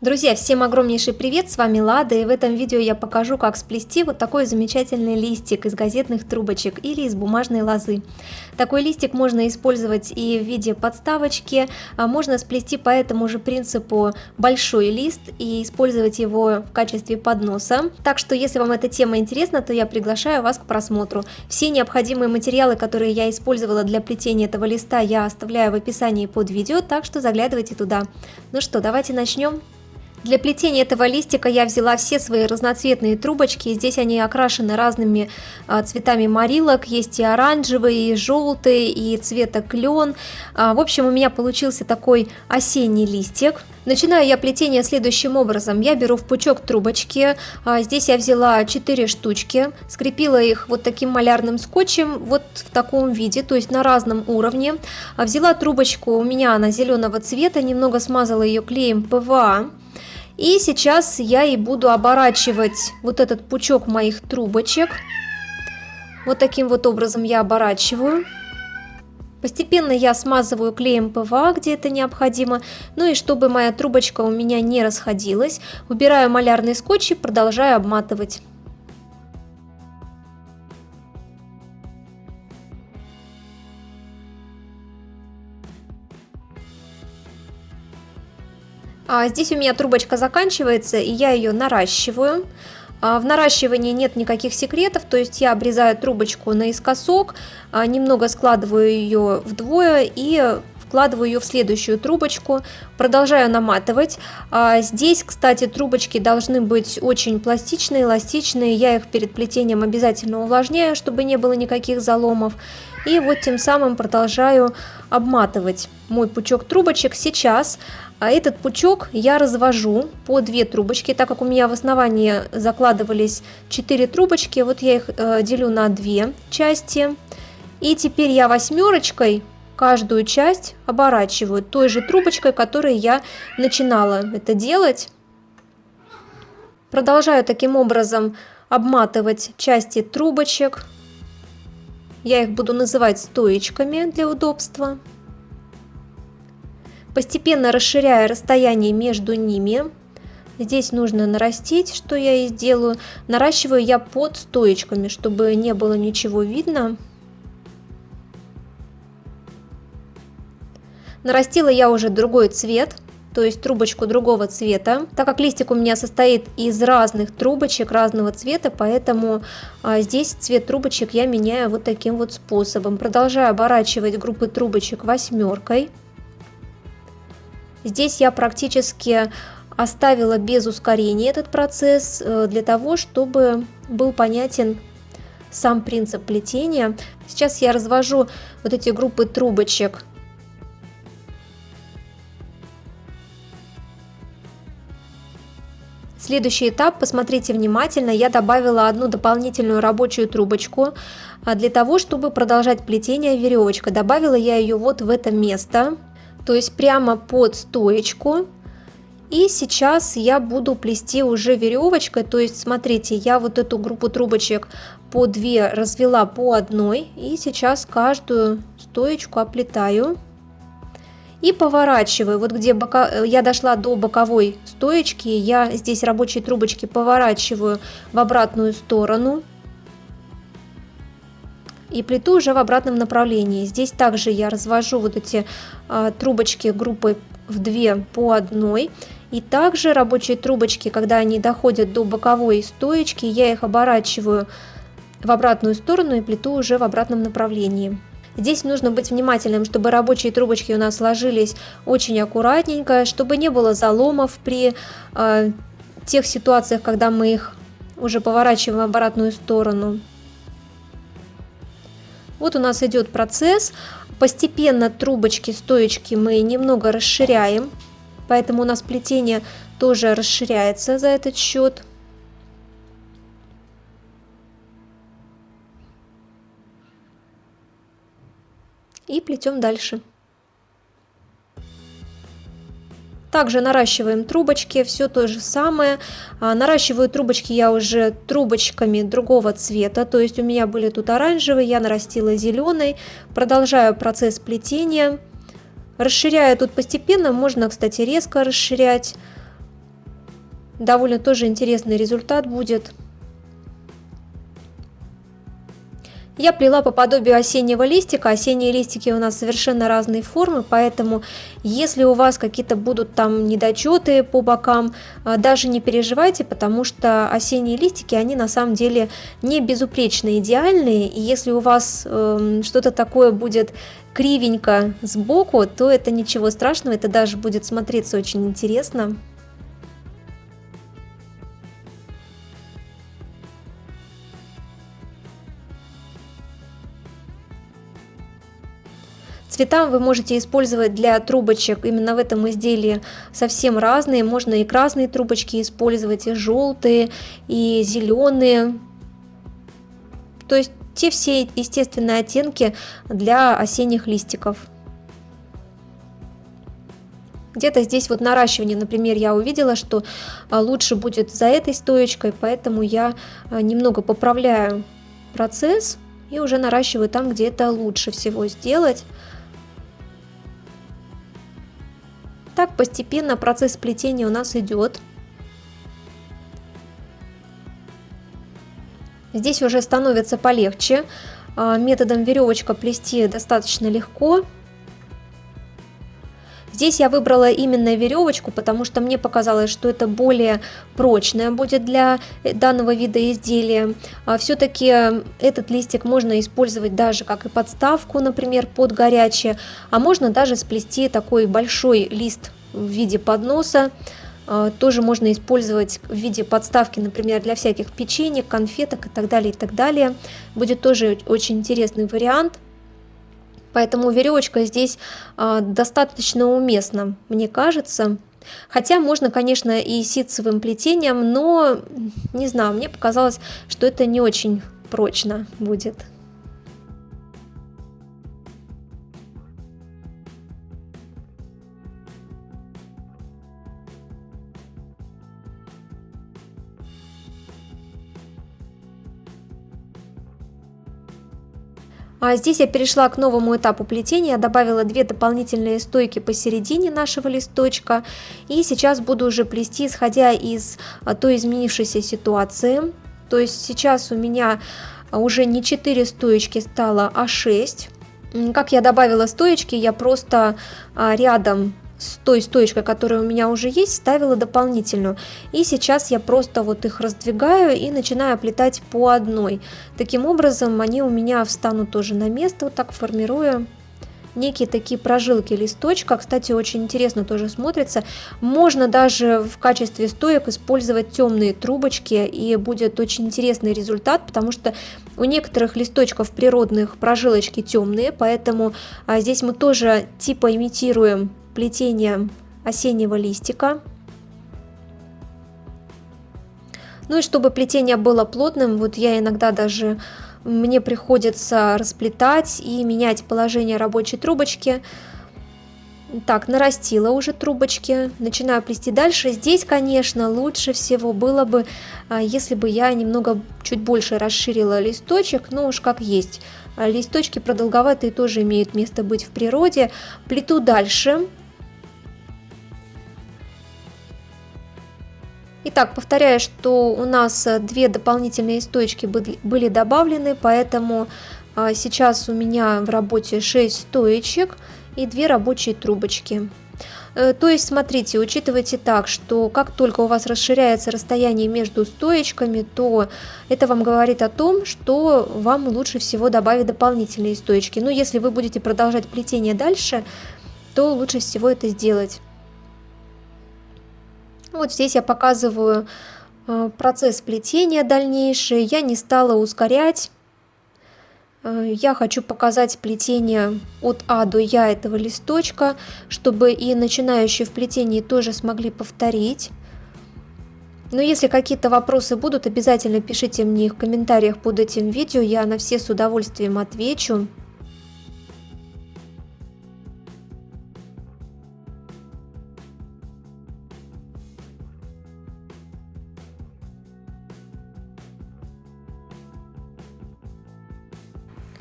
Друзья, всем огромнейший привет, с вами Лада, и в этом видео я покажу, как сплести вот такой замечательный листик из газетных трубочек или из бумажной лозы. Такой листик можно использовать и в виде подставочки, а можно сплести по этому же принципу большой лист и использовать его в качестве подноса. Так что, если вам эта тема интересна, то я приглашаю вас к просмотру. Все необходимые материалы, которые я использовала для плетения этого листа, я оставляю в описании под видео, так что заглядывайте туда. Ну что, давайте начнем. Для плетения этого листика я взяла все свои разноцветные трубочки. Здесь они окрашены разными цветами морилок. Есть и оранжевый, и желтый, и цвета клен. В общем, у меня получился такой осенний листик. Начинаю я плетение следующим образом. Я беру в пучок трубочки. Здесь я взяла 4 штучки. Скрепила их вот таким малярным скотчем. Вот в таком виде, то есть на разном уровне. Взяла трубочку, у меня она зеленого цвета. Немного смазала ее клеем ПВА. И сейчас я и буду оборачивать вот этот пучок моих трубочек. Вот таким вот образом я оборачиваю. Постепенно я смазываю клеем ПВА, где это необходимо. Ну и чтобы моя трубочка у меня не расходилась, убираю малярный скотч и продолжаю обматывать. Здесь у меня трубочка заканчивается, и я ее наращиваю. В наращивании нет никаких секретов, то есть я обрезаю трубочку наискосок, немного складываю ее вдвое и вкладываю ее в следующую трубочку, продолжаю наматывать. Здесь, кстати, трубочки должны быть очень пластичные, эластичные, я их перед плетением обязательно увлажняю, чтобы не было никаких заломов. И вот тем самым продолжаю обматывать мой пучок трубочек. Сейчас этот пучок я развожу по 2 трубочки, так как у меня в основании закладывались 4 трубочки, вот я их делю на 2 части. И теперь я 8-очкой каждую часть оборачиваю той же трубочкой, которой я начинала это делать. Продолжаю таким образом обматывать части трубочек. Я их буду называть стоечками для удобства. Постепенно расширяя расстояние между ними. Здесь нужно нарастить, что я и сделаю. Наращиваю я под стоечками, чтобы не было ничего видно. Нарастила я уже другой цвет, то есть трубочку другого цвета. Так как листик у меня состоит из разных трубочек разного цвета, поэтому здесь цвет трубочек я меняю вот таким вот способом. Продолжаю оборачивать группы трубочек 8-кой. Здесь я практически оставила без ускорения этот процесс, для того, чтобы был понятен сам принцип плетения. Сейчас я развожу вот эти группы трубочек . Следующий этап, посмотрите внимательно, я добавила одну дополнительную рабочую трубочку для того, чтобы продолжать плетение веревочкой. Добавила я ее вот в это место, то есть прямо под стоечку. И сейчас я буду плести уже веревочкой, то есть смотрите, я вот эту группу трубочек по 2 развела по одной, и сейчас каждую стоечку оплетаю. И поворачиваю, вот где я дошла до боковой стоечки, я здесь рабочие трубочки поворачиваю в обратную сторону и плету уже в обратном направлении. Здесь также я развожу вот эти трубочки группы в 2 по одной, и также рабочие трубочки, когда они доходят до боковой стоечки, я их оборачиваю в обратную сторону и плету уже в обратном направлении. Здесь нужно быть внимательным, чтобы рабочие трубочки у нас ложились очень аккуратненько, чтобы не было заломов при тех ситуациях, когда мы их уже поворачиваем в обратную сторону. Вот у нас идет процесс. Постепенно трубочки, стоечки мы немного расширяем, поэтому у нас плетение тоже расширяется за этот счет. И плетем дальше. Также наращиваем трубочки, все то же самое. Наращиваю трубочки я уже трубочками другого цвета, то есть у меня были тут оранжевые, я нарастила зеленый. Продолжаю процесс плетения. Расширяю тут постепенно, можно, кстати, резко расширять. Довольно тоже интересный результат будет. Я плела по подобию осеннего листика. Осенние листики у нас совершенно разные формы, поэтому если у вас какие-то будут там недочеты по бокам, даже не переживайте, потому что осенние листики, они на самом деле не безупречно идеальные, и если у вас что-то такое будет кривенько сбоку, то это ничего страшного, это даже будет смотреться очень интересно. Цвета вы можете использовать для трубочек именно в этом изделии совсем разные. Можно и красные трубочки использовать, и желтые, и зеленые. То есть те все естественные оттенки для осенних листиков. Где-то здесь вот наращивание, например, я увидела, что лучше будет за этой стоечкой, поэтому я немного поправляю процесс и уже наращиваю там, где это лучше всего сделать. Так постепенно процесс плетения у нас идет. Здесь уже становится полегче. Методом веревочка плести достаточно легко. Здесь я выбрала именно веревочку, потому что мне показалось, что это более прочное будет для данного вида изделия. Все-таки этот листик можно использовать даже как и подставку, например, под горячее, а можно даже сплести такой большой лист в виде подноса. Тоже можно использовать в виде подставки, например, для всяких печенек, конфеток и так далее, и так далее. Будет тоже очень интересный вариант. Поэтому веревочка здесь достаточно уместна, мне кажется. Хотя можно, конечно, и ситцевым плетением, но, не знаю, мне показалось, что это не очень прочно будет. А здесь я перешла к новому этапу плетения, я добавила 2 дополнительные стойки посередине нашего листочка, и сейчас буду уже плести, исходя из той изменившейся ситуации. То есть сейчас у меня уже не 4 стоечки стало, а 6. Как я добавила стоечки, я просто рядом с той стоечкой, которая у меня уже есть, ставила дополнительную. И сейчас я просто вот их раздвигаю и начинаю плетать по одной. Таким образом они у меня встанут тоже на место, вот так формируя некие такие прожилки листочка. Кстати, очень интересно тоже смотрится. Можно даже в качестве стоек использовать темные трубочки, и будет очень интересный результат, потому что у некоторых листочков природных прожилочки темные, поэтому здесь мы тоже типа имитируем плетение осеннего листика. Ну и чтобы плетение было плотным, вот я иногда даже мне приходится расплетать и менять положение рабочей трубочки. Так, нарастила уже трубочки, начинаю плести дальше. Здесь, конечно, лучше всего было бы, если бы я немного чуть больше расширила листочек, но уж как есть. Листочки продолговатые тоже имеют место быть в природе. Плету дальше. Итак, повторяю, что у нас 2 дополнительные стоечки были добавлены, поэтому сейчас у меня в работе 6 стоечек и 2 рабочие трубочки. То есть, смотрите, учитывайте так, что как только у вас расширяется расстояние между стоечками, то это вам говорит о том, что вам лучше всего добавить дополнительные стоечки. Но если вы будете продолжать плетение дальше, то лучше всего это сделать. Вот здесь я показываю процесс плетения дальнейший. Я не стала ускорять. Я хочу показать плетение от А до Я этого листочка, чтобы и начинающие в плетении тоже смогли повторить. Но если какие-то вопросы будут, обязательно пишите мне их в комментариях под этим видео. Я на все с удовольствием отвечу.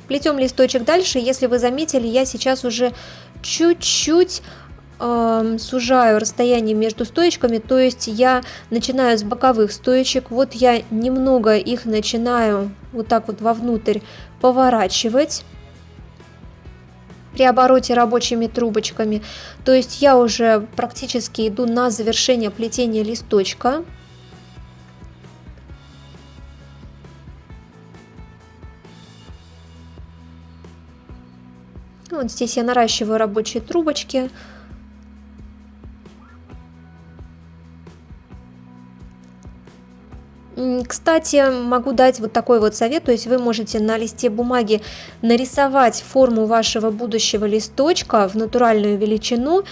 Плетем листочек дальше. Если вы заметили, я сейчас уже чуть-чуть сужаю расстояние между стоечками, то есть я начинаю с боковых стоечек, вот я немного их начинаю вот так вот вовнутрь поворачивать при обороте рабочими трубочками, то есть я уже практически иду на завершение плетения листочка. Вот здесь я наращиваю рабочие трубочки. Кстати, могу дать вот такой вот совет, то есть вы можете на листе бумаги нарисовать форму вашего будущего листочка в натуральную величину,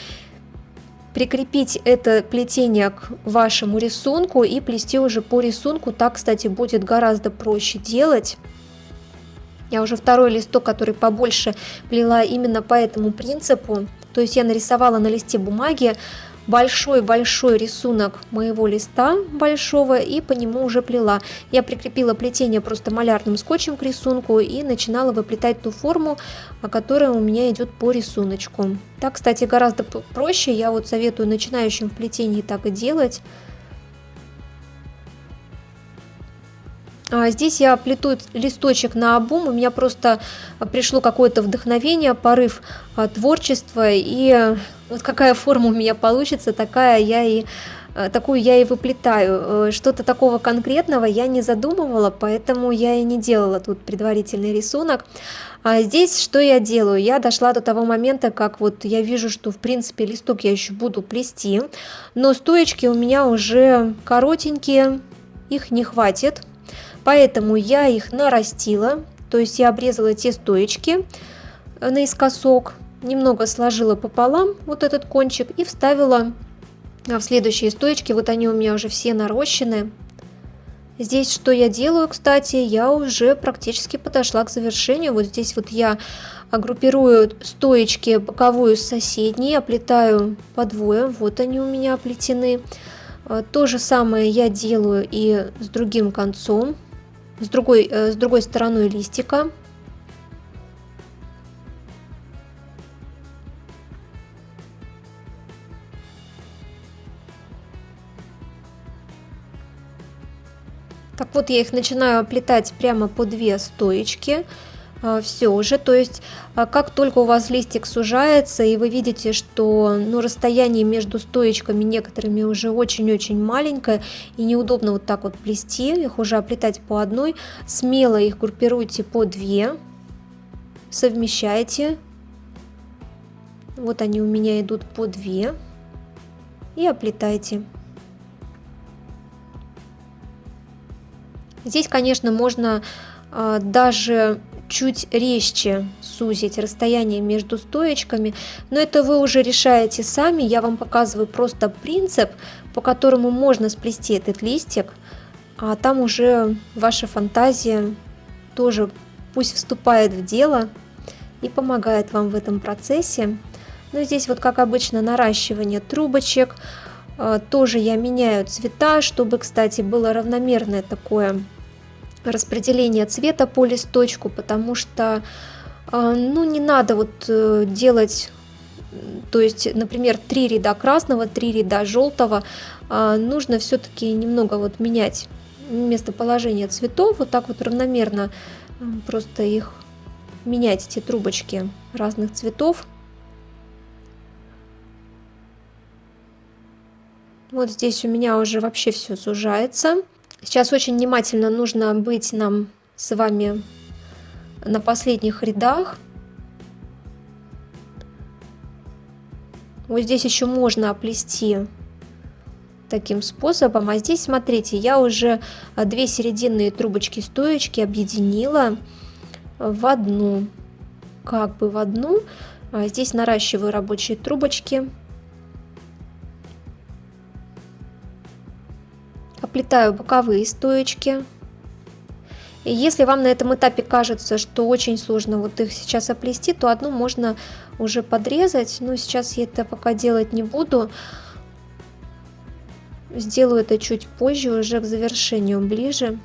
прикрепить это плетение к вашему рисунку и плести уже по рисунку. Так, кстати, будет гораздо проще делать. Я уже второй листок, который побольше, плела именно по этому принципу. То есть я нарисовала на листе бумаги большой-большой рисунок моего листа большого и по нему уже плела. Я прикрепила плетение просто малярным скотчем к рисунку и начинала выплетать ту форму, которая у меня идет по рисунку. Так, кстати, гораздо проще. Я вот советую начинающим в плетении так и делать. Здесь я плету листочек наобум, у меня просто пришло какое-то вдохновение, порыв творчества, и вот какая форма у меня получится, такую я и выплетаю. Что-то такого конкретного я не задумывала, поэтому я и не делала тут предварительный рисунок. Здесь что я делаю? Я дошла до того момента, как вот я вижу, что в принципе листок я еще буду плести, но стоечки у меня уже коротенькие, их не хватит. Поэтому я их нарастила, то есть я обрезала те стоечки наискосок, немного сложила пополам вот этот кончик и вставила в следующие стоечки. Вот они у меня уже все нарощены. Здесь что я делаю, кстати, я уже практически подошла к завершению. Вот здесь вот я группирую стоечки боковую с соседней, оплетаю по двое, вот они у меня оплетены. То же самое я делаю и с другим концом. С другой стороной листика. Так вот, я их начинаю оплетать прямо по две стоечки. Все уже, то есть как только у вас листик сужается и вы видите, что расстояние между стоечками некоторыми уже очень-очень маленькое и неудобно вот так вот плести, их уже оплетать по одной, смело их группируйте по две, совмещайте. Вот они у меня идут по две и оплетайте. Здесь, конечно, можно даже чуть резче сузить расстояние между стоечками, но это вы уже решаете сами. Я вам показываю просто принцип, по которому можно сплести этот листик, а там уже ваша фантазия тоже пусть вступает в дело и помогает вам в этом процессе. Но здесь вот как обычно наращивание трубочек, тоже я меняю цвета, чтобы, кстати, было равномерное такое распределение цвета по листочку, потому что не надо вот делать, то есть, например, 3 ряда красного, 3 ряда желтого. Нужно все-таки немного вот менять местоположение цветов, вот так вот равномерно просто их менять, эти трубочки разных цветов. Вот здесь у меня уже вообще все сужается. Сейчас очень внимательно нужно быть нам с вами на последних рядах. Вот здесь еще можно оплести таким способом. А здесь, смотрите, я уже две серединные трубочки стоечки объединила в одну, как бы в одну. Здесь наращиваю рабочие трубочки. Оплетаю боковые стоечки. И если вам на этом этапе кажется, что очень сложно вот их сейчас оплести, то одну можно уже подрезать. Но сейчас я это пока делать не буду. Сделаю это чуть позже, уже к завершению ближе.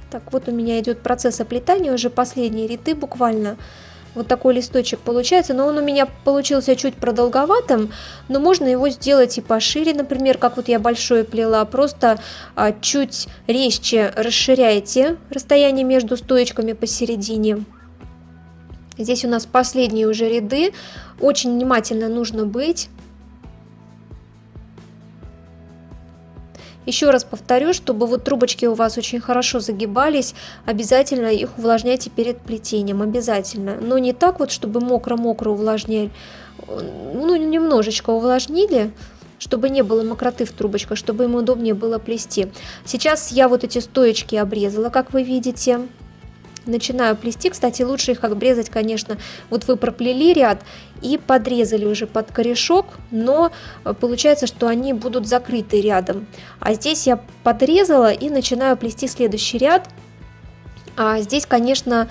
Так, вот у меня идет процесс оплетания, уже последние ряды буквально. Вот такой листочек получается, но он у меня получился чуть продолговатым, но можно его сделать и пошире, например, как вот я большой плела, просто чуть резче расширяйте расстояние между стоечками посередине. Здесь у нас последние уже ряды, очень внимательно нужно быть. Еще раз повторю, чтобы вот трубочки у вас очень хорошо загибались, обязательно их увлажняйте перед плетением, обязательно. Но не так вот, чтобы мокро-мокро увлажняли, ну немножечко увлажнили, чтобы не было мокроты в трубочках, чтобы им удобнее было плести. Сейчас я вот эти стоечки обрезала, как вы видите. Начинаю плести, кстати, лучше их обрезать, конечно, вот вы проплели ряд и подрезали уже под корешок, но получается, что они будут закрыты рядом. А здесь я подрезала и начинаю плести следующий ряд. А здесь, конечно,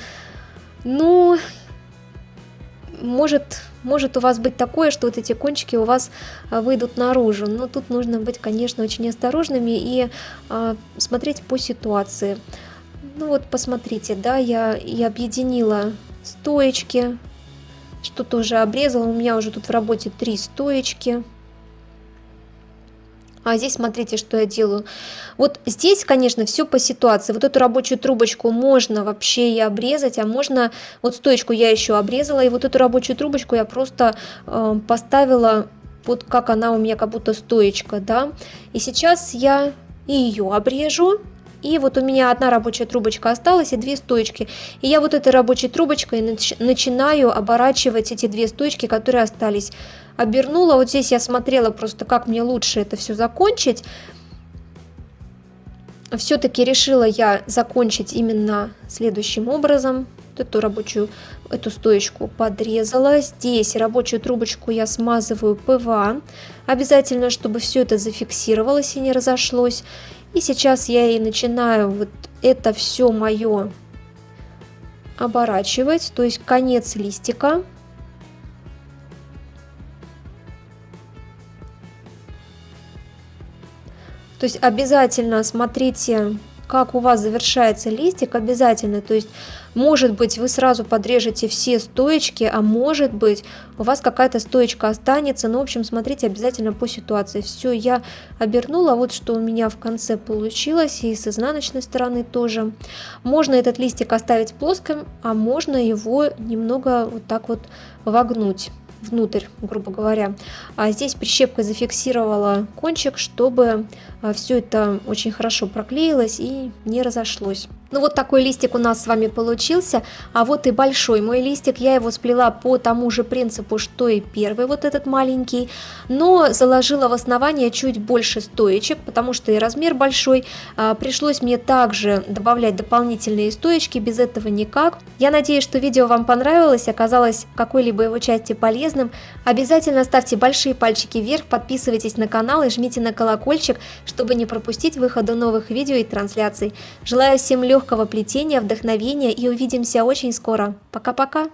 ну, может у вас быть такое, что вот эти кончики у вас выйдут наружу, но тут нужно быть, конечно, очень осторожными и смотреть по ситуации. Ну вот посмотрите, да, я и объединила стоечки, что тоже обрезала, у меня уже тут в работе 3 стоечки. А здесь смотрите, что я делаю. Вот здесь, конечно, все по ситуации. Вот эту рабочую трубочку можно вообще и обрезать, а можно, вот стоечку я еще обрезала, и вот эту рабочую трубочку я просто поставила, вот как она у меня, как будто стоечка, да. И сейчас я и ее обрежу. И вот у меня одна рабочая трубочка осталась и 2 стоечки. И я вот этой рабочей трубочкой начинаю оборачивать эти 2 стоечки, которые остались. Обернула, вот здесь я смотрела просто, как мне лучше это все закончить. Все-таки решила я закончить именно следующим образом. Эту стоечку подрезала. Здесь рабочую трубочку я смазываю ПВА. Обязательно, чтобы все это зафиксировалось и не разошлось. И сейчас я и начинаю вот это все мое оборачивать, то есть конец листика. То есть обязательно смотрите, как у вас завершается листик, обязательно. То есть, может быть, вы сразу подрежете все стоечки, а может быть, у вас какая-то стоечка останется. Ну, в общем, смотрите обязательно по ситуации. Все, я обернула, вот что у меня в конце получилось, и с изнаночной стороны тоже. Можно этот листик оставить плоским, а можно его немного вот так вот вогнуть внутрь, грубо говоря. А здесь прищепкой зафиксировала кончик, чтобы все это очень хорошо проклеилось и не разошлось. Ну вот такой листик у нас с вами получился. А вот и большой мой листик. Я его сплела по тому же принципу, что и первый, вот этот маленький. Но заложила в основание чуть больше стоечек, потому что и размер большой. Пришлось мне также добавлять дополнительные стоечки, без этого никак. Я надеюсь, что видео вам понравилось, оказалось в какой-либо его части полезным. Обязательно ставьте большие пальчики вверх, подписывайтесь на канал и жмите на колокольчик, чтобы не пропустить выхода новых видео и трансляций. Желаю всем легкого плетения, вдохновения и увидимся очень скоро. Пока-пока!